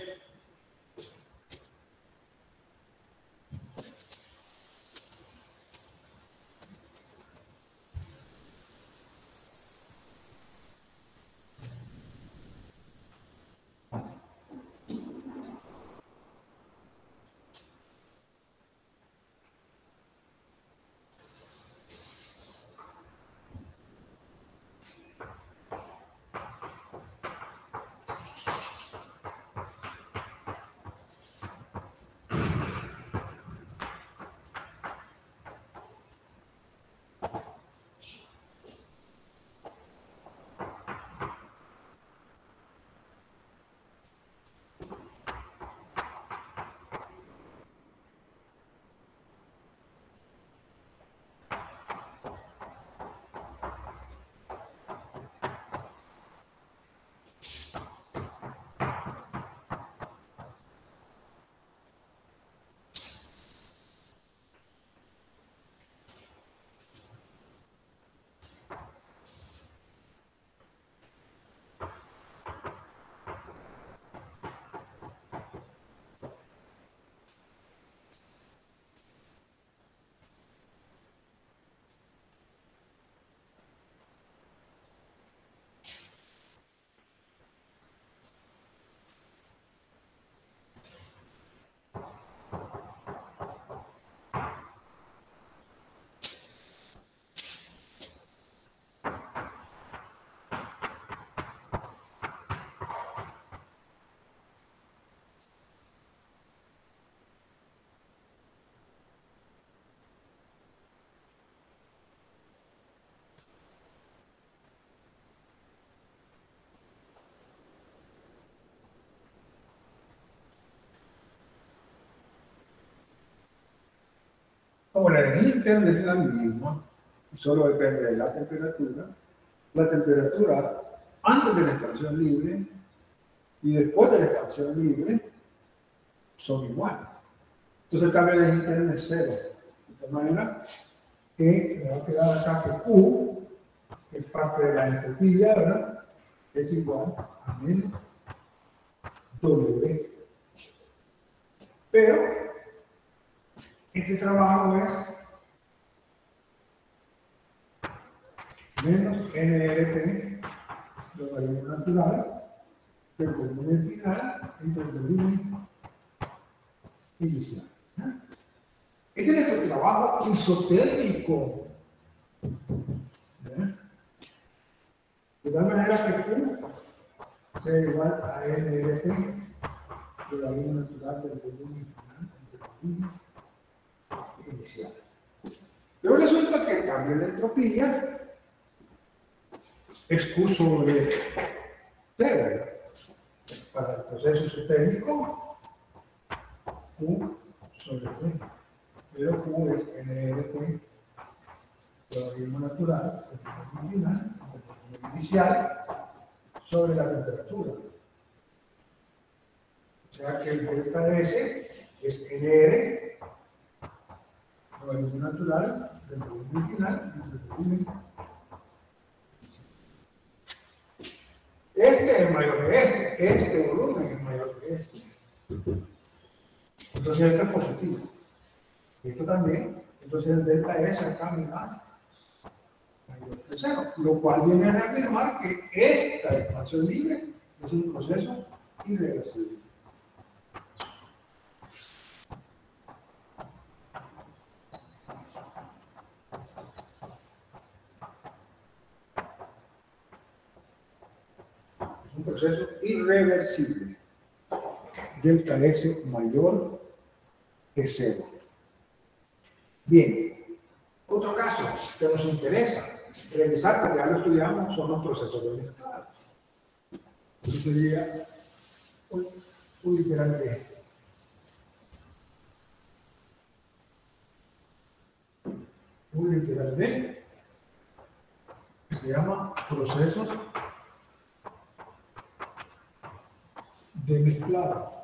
Speaker 1: Como la energía interna es la misma, solo depende de la temperatura antes de la expansión libre y después de la expansión libre son iguales. Entonces el cambio de interno es 0. De tal manera que me va a quedar acá que Q, que es parte de la entropía, ¿verdad? Es igual a menos W. Pero este trabajo es menos NRT, logaritmo natural, del volumen final entre el volumen inicial. Este es nuestro trabajo isotérmico. De tal manera que Q sea igual a NRT, logaritmo natural del volumen final entre el volumen inicial. Pero resulta que el cambio de entropía es Q sobre T, para el proceso isotérmico, Q sobre T. Pero Q es NRT, logaritmo natural, el volumen inicial, sobre la temperatura. O sea que el delta S es NR, logaritmo natural, del volumen final, entre el volumen. Este es mayor que este volumen es mayor que este. Entonces esto es positivo. Esto también. Entonces el delta S acá mira mayor que 0, lo cual viene a reafirmar que esta expansión libre es un proceso irreversible. Es un proceso irreversible. Delta S mayor que 0. Bien, otro caso que nos interesa revisar, porque ya lo estudiamos, son los procesos de mezclado. Eso sería un literal de esto. Un literal de que se llama procesos de mezclado.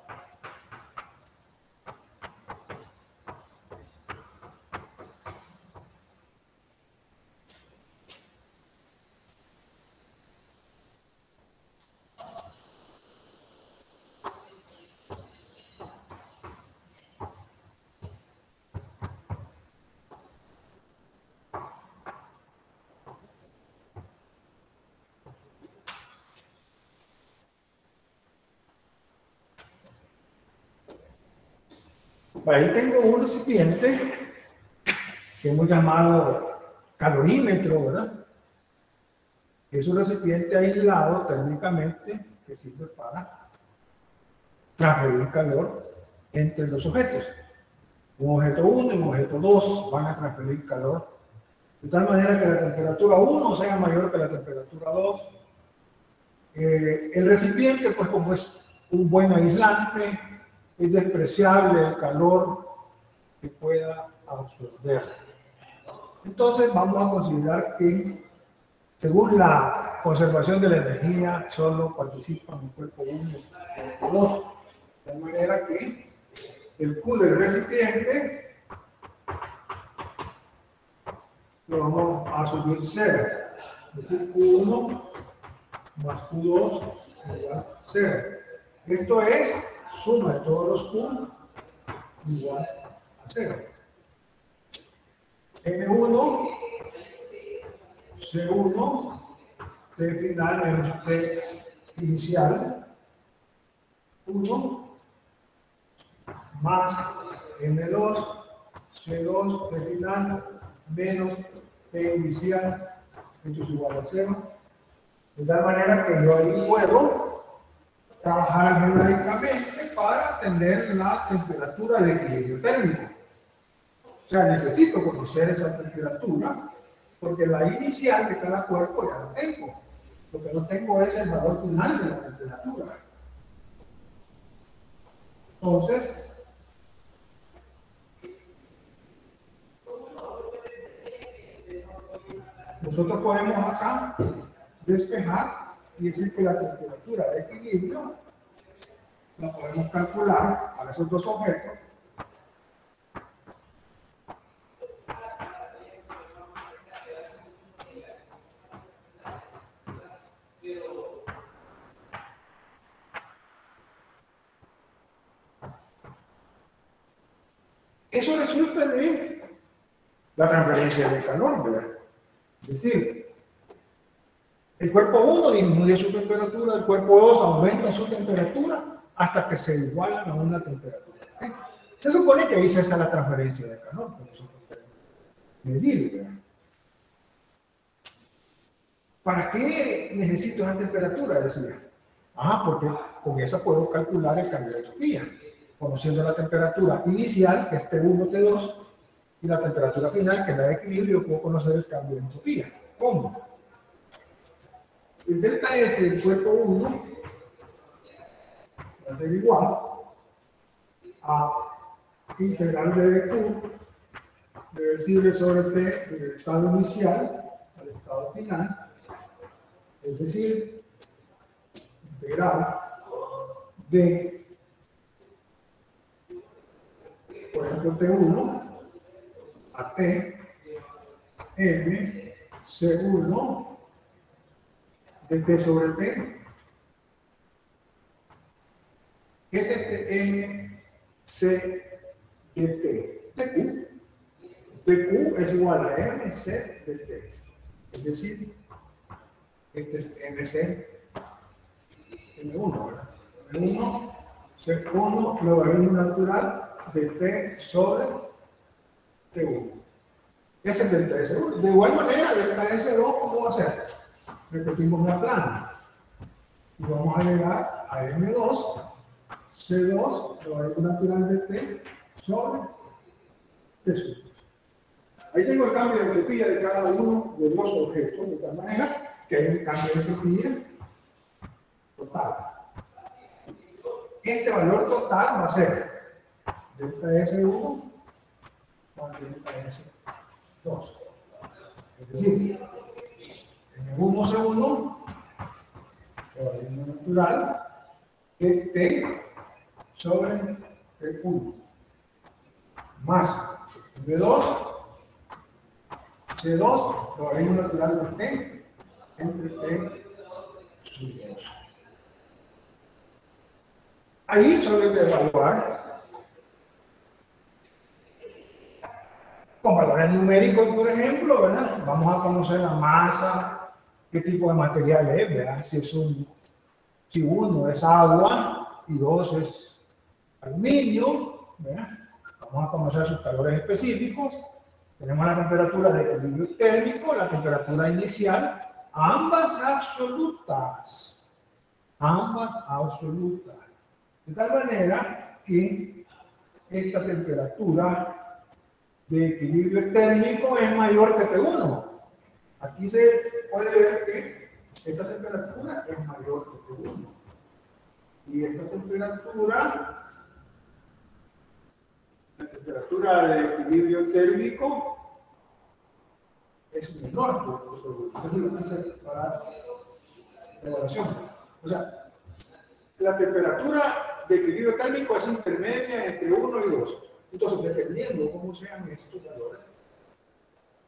Speaker 1: Ahí tengo un recipiente que hemos llamado calorímetro, ¿verdad? Es un recipiente aislado térmicamente que sirve para transferir calor entre los objetos. Un objeto 1 y un objeto 2 van a transferir calor de tal manera que la temperatura 1 sea mayor que la temperatura 2. El recipiente, pues como es un buen aislante, es despreciable el calor que pueda absorber. Entonces vamos a considerar que según la conservación de la energía solo participan en cuerpo 1 y cuerpo 2. De manera que el Q del recipiente lo vamos a subir 0. Es decir, Q1 más Q2 igual a 0. Esto es suma de todos los Q igual a 0. M1, C1, T final menos T inicial, 1 más M2, C2, T final menos T inicial, esto es igual a 0. De tal manera que yo ahí puedo trabajar algebraicamente para tener la temperatura de equilibrio térmico. O sea, necesito conocer esa temperatura porque la inicial de cada cuerpo ya la tengo. Lo que no tengo es el valor final de la temperatura. Entonces, nosotros podemos acá despejar y decir que la temperatura de equilibrio la podemos calcular para esos dos objetos. Eso resulta de la transferencia de calor, ¿verdad? Es decir, el cuerpo 1 disminuye su temperatura, el cuerpo 2 aumenta su temperatura hasta que se igualan a una temperatura. Se supone que ahí se hace la transferencia de calor, que nosotros podemos medir, ¿verdad? ¿Para qué necesito esa temperatura? Decía. Porque con esa puedo calcular el cambio de entropía, conociendo la temperatura inicial, que es T1, T2, y la temperatura final, que es la de equilibrio, puedo conocer el cambio de entropía. ¿Cómo? El delta S del cuerpo 1 va a ser igual a integral de dq reversible sobre T del estado inicial al estado final, es decir, integral de, por ejemplo, T1 a T M C1 de T sobre T. ¿Qué es este M C de T? TQ. TQ es igual a MC de T. Es decir, este es MC M1, ¿verdad? M1, C1, logaritmo natural de T sobre T1. Ese es delta S1. De igual manera, delta S2, ¿cómo va a ser? Repetimos la plana. Y vamos a llegar a M2, C2, logaritmo natural de T sobre T1. Ahí tengo el cambio de entropía de cada uno de los objetos, de tal manera que hay un cambio de entropía total. Este valor total va a ser delta S1 más delta S2. Es decir, M1 C1, logaritmo natural de T sobre T1, más M2 C2, logaritmo natural de T entre T sub 2. Ahí solo hay que evaluar con valores numéricos, por ejemplo, ¿verdad? Vamos a conocer la masa, qué tipo de material es, ¿verdad? Si uno es agua y dos es aluminio, ¿verdad? Vamos a conocer sus calores específicos. Tenemos la temperatura de equilibrio térmico, la temperatura inicial, ambas absolutas. Ambas absolutas. De tal manera que esta temperatura de equilibrio térmico es mayor que T1. Aquí se puede ver que esta temperatura es mayor que T1. Y esta temperatura, la temperatura de equilibrio térmico, es menor que T1. Entonces lo quise para la evaluación. O sea, la temperatura de equilibrio térmico es intermedia entre 1 y 2. Entonces, dependiendo cómo sean estos valores,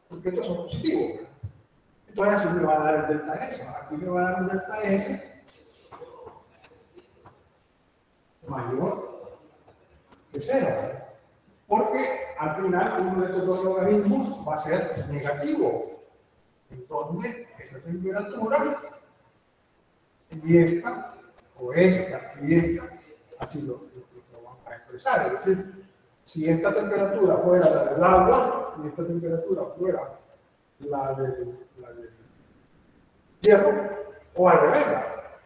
Speaker 1: porque estos son positivos, ¿verdad? Entonces, así me va a dar el delta S. Aquí me va a dar un delta S mayor que 0, ¿verdad? Porque al final uno de estos dos logaritmos va a ser negativo. Entonces, esa temperatura y esta, o esta y esta, así lo vamos a expresar. Es decir, si esta temperatura fuera la del agua y esta temperatura fuera la del hierro, o al revés,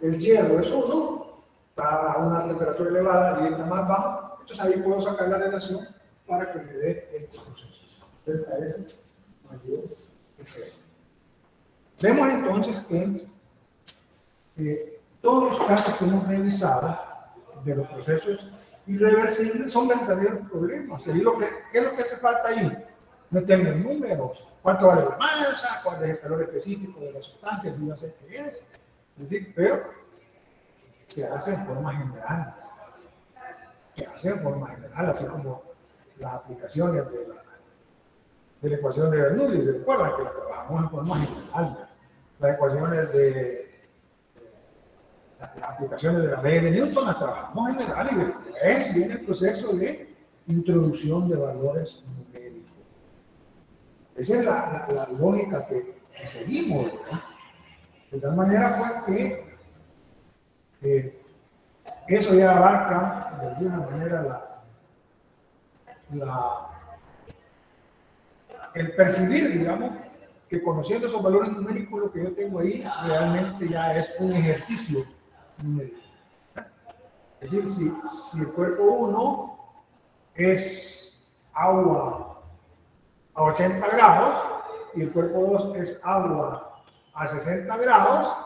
Speaker 1: el hierro es 1, está a una temperatura elevada y está más baja, entonces ahí puedo sacar la relación para que me dé este proceso. Delta S mayor que 0. Vemos entonces que todos los casos que hemos revisado de los procesos irreversibles son verdaderos problemas. ¿Qué es lo que hace falta ahí? Meterle números. ¿Cuánto vale la masa? ¿Cuál es el calor específico de la sustancia? Si ya sé qué es. Es decir, pero se hace en forma general. que hace de forma general, así como las aplicaciones de la ecuación de Bernoulli. ¿Se recuerdan que las trabajamos en forma general? Las ecuaciones las aplicaciones de la ley de Newton las trabajamos en general y después viene el proceso de introducción de valores numéricos. Esa es la lógica que seguimos, ¿no? De tal manera pues que eso ya abarca de alguna manera el percibir, digamos, que conociendo esos valores numéricos lo que yo tengo ahí realmente ya es un ejercicio numérico. Es decir, si el cuerpo 1 es agua a 80 grados y el cuerpo 2 es agua a 60 grados,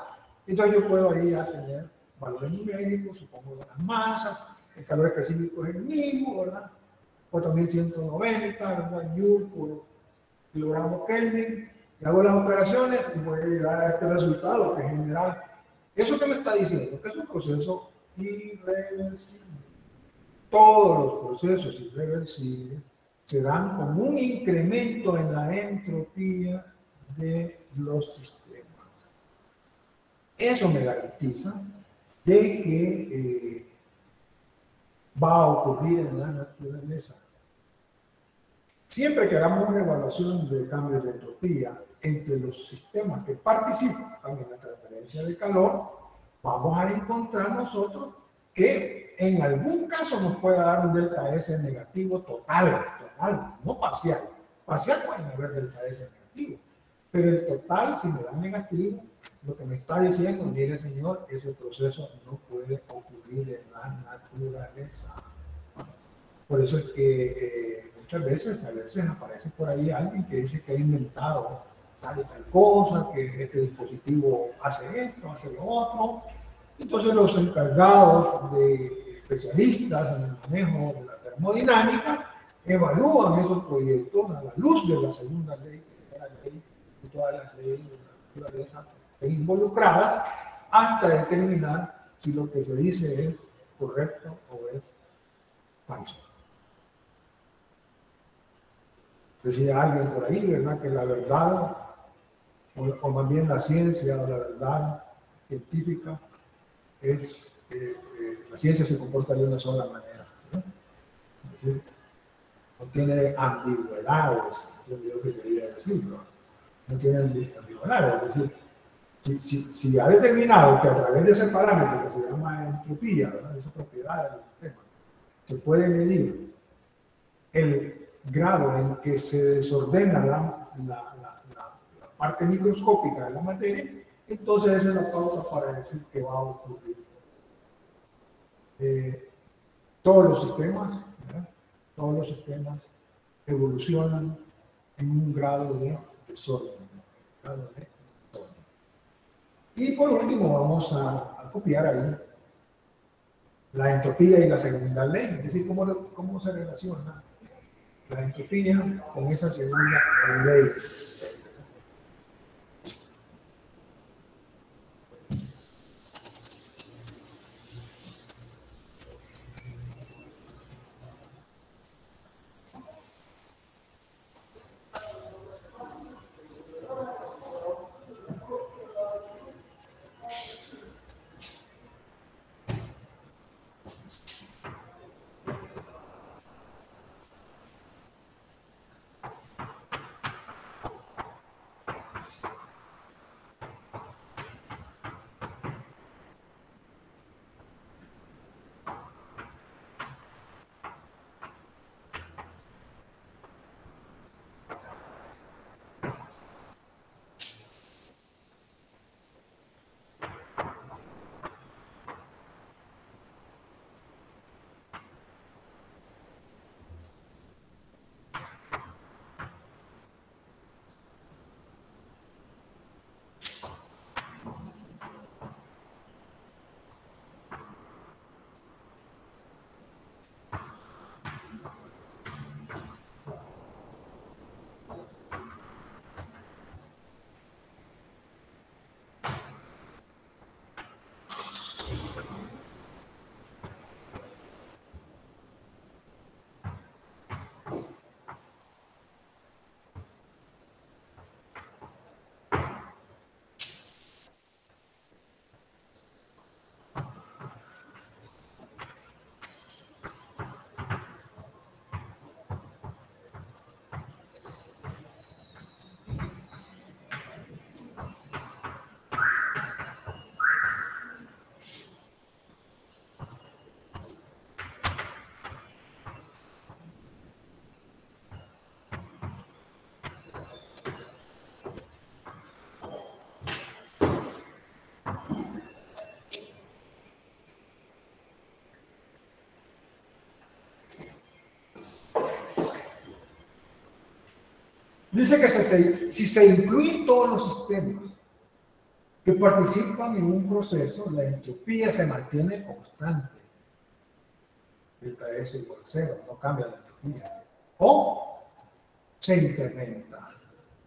Speaker 1: entonces yo puedo ahí ya tener valores numéricos, supongo las masas, el calor específico es el mismo, ¿verdad? 4190, ¿verdad? Joule por kilogramo Kelvin, y hago las operaciones y voy a llegar a este resultado que es general. ¿Eso qué me está diciendo? Que es un proceso irreversible. Todos los procesos irreversibles se dan con un incremento en la entropía de los sistemas. Eso me garantiza de que va a ocurrir en la naturaleza. Siempre que hagamos una evaluación de cambios de entropía entre los sistemas que participan en la transferencia de calor, vamos a encontrar nosotros que en algún caso nos pueda dar un delta S negativo total, no parcial. Parcial pueden haber delta S negativo, pero el total, si me da negativo, lo que me está diciendo, mire señor, ese proceso no puede ocurrir en la naturaleza. Por eso es que muchas veces, a veces aparece por ahí alguien que dice que ha inventado tal y tal cosa, que este dispositivo hace esto, hace lo otro. Entonces los encargados de especialistas en el manejo de la termodinámica evalúan esos proyectos a la luz de la segunda ley, la ley y todas las leyes de la naturaleza involucradas, hasta determinar si lo que se dice es correcto o es falso. Decía alguien por ahí, ¿verdad?, que la verdad, o más bien la ciencia o la verdad científica, la ciencia se comporta de una sola manera, ¿no? Es decir, no tiene ambigüedades, yo que quería decirlo, no tiene ambigüedades, es decir, si ha determinado que a través de ese parámetro que se llama entropía, ¿verdad?, esa propiedad del sistema, se puede medir el grado en que se desordena la parte microscópica de la materia, entonces esa es la pauta para decir que va a ocurrir. Todos los sistemas, ¿verdad?, todos los sistemas evolucionan en un grado de desorden. Y por último vamos a copiar ahí la entropía y la segunda ley, es decir, cómo se relaciona la entropía con esa segunda ley. Dice que si se incluyen todos los sistemas que participan en un proceso, la entropía se mantiene constante. Delta S igual 0, no cambia la entropía. O se incrementa.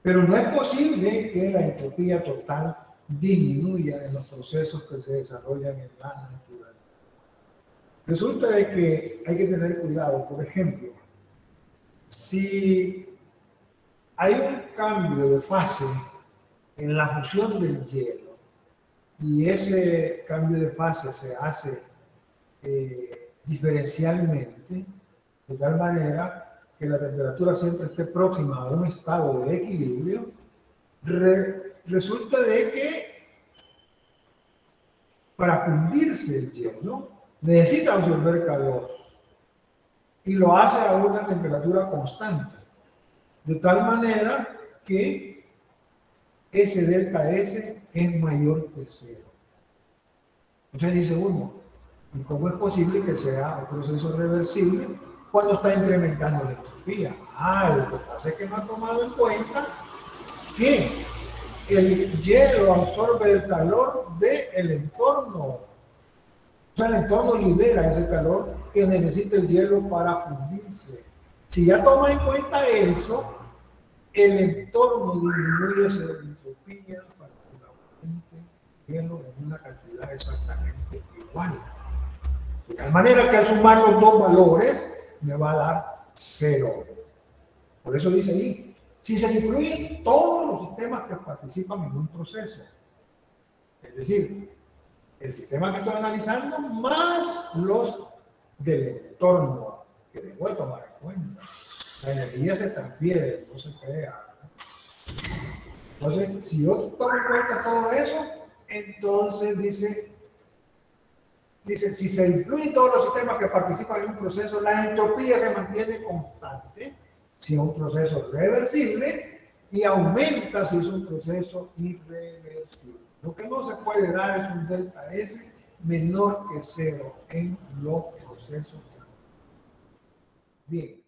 Speaker 1: Pero no es posible que la entropía total disminuya en los procesos que se desarrollan en la naturaleza. Resulta de que hay que tener cuidado. Por ejemplo, si hay un cambio de fase en la fusión del hielo y ese cambio de fase se hace diferencialmente, de tal manera que la temperatura siempre esté próxima a un estado de equilibrio, resulta de que para fundirse el hielo necesita absorber calor y lo hace a una temperatura constante, de tal manera que ese delta S es mayor que 0. Entonces dice uno, ¿y cómo es posible que sea un proceso reversible cuando está incrementando la entropía? Lo que pasa es que no ha tomado en cuenta que el hielo absorbe el calor del entorno. O sea, el entorno libera ese calor que necesita el hielo para fundirse. Si ya toma en cuenta eso, el entorno disminuye esa entropía para que la hielo en una cantidad exactamente igual. De tal manera que al sumar los dos valores me va a dar 0. Por eso dice ahí, si se incluyen todos los sistemas que participan en un proceso, es decir, el sistema que estoy analizando más los del entorno, que debo tomar en cuenta. La energía se transfiere, no se crea. Entonces, si yo tomo en cuenta todo eso, entonces dice, si se incluyen todos los sistemas que participan en un proceso, la entropía se mantiene constante si es un proceso reversible y aumenta si es un proceso irreversible. Lo que no se puede dar es un delta S menor que 0 en los procesos. Bien.